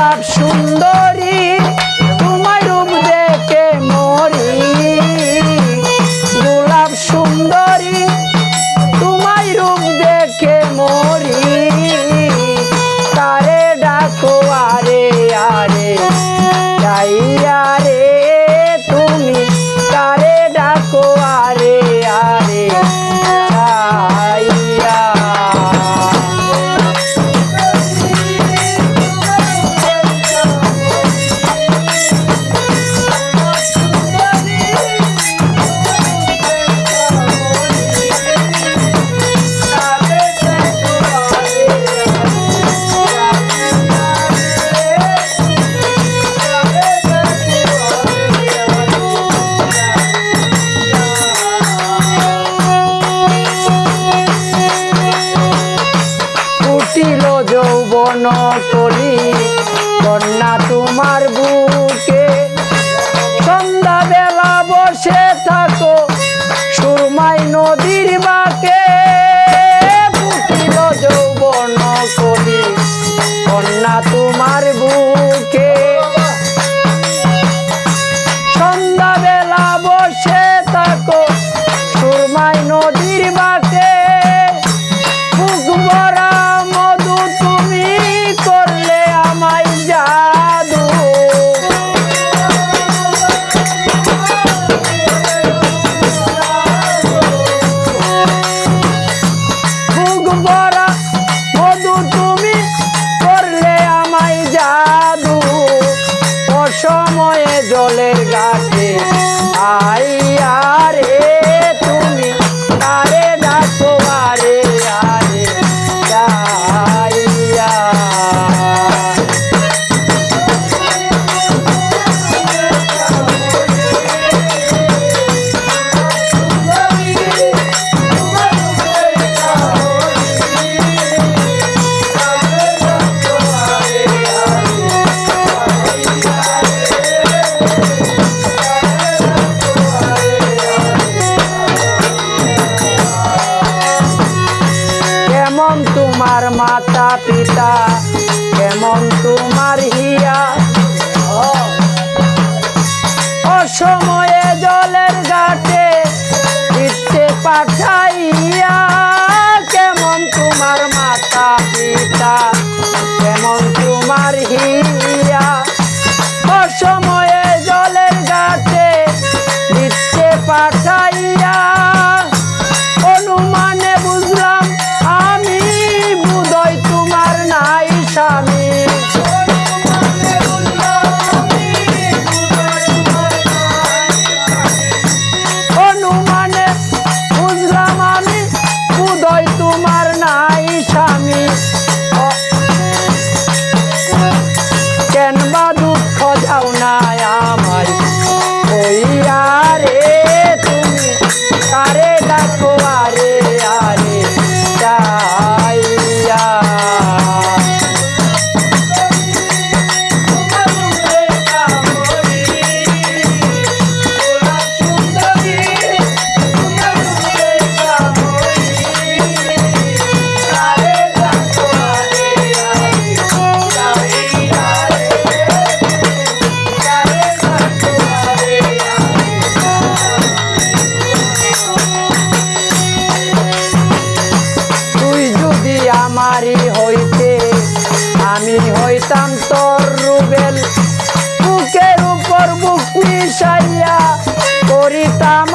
গোলাপ সুন্দরী তোমার রূপ দেখে মরি গোলাপ সুন্দরী তোমার রূপ দেখে মরি তারে ডাকো আরে আরে যাইয়া রে তুমি তারে ডাকো আরে আরে যাইয়া যৌবন কলি কন্যা তোমার বুকে সন্ধ্যা বেলা বসে থাকো সুরমাই নদীর বাঁকে ফুটিল যৌবন কলি কন্যা তোমার বুকে সন্ধ্যা বেলা বসে থাকো সুরমাই নদীর বাঁকে বুক ভরা সময়ে জলের ঘাটে আইয়া রে তুমি আরে ডাকো আরে আরে যাইয়া কেমন তোমার মাতা পিতা কেমন তোমার হিয়া অসময়ে জলের ঘাটে দিতে পাঠাইয়া কেমন তোমার মাতা পিতা কেমন তোমার হিয়া অসময়ে জলের ঘাটে দিতে পাঠাইয়া অনুমানে বুঝলাম আমি বুধই তোমার নাই স্বামী অনুমানে বুঝলাম আমি বুধই তোমার নাই স্বামী কেন বা দুঃখ যাও না আমায় ওইয়া রে তুমি কারে ডাকো আরে আরে যাইয়া আমারি হইতে আমি হইতাম তোর রুবেল বুকের উপর বুক মিশাইয়া করিতাম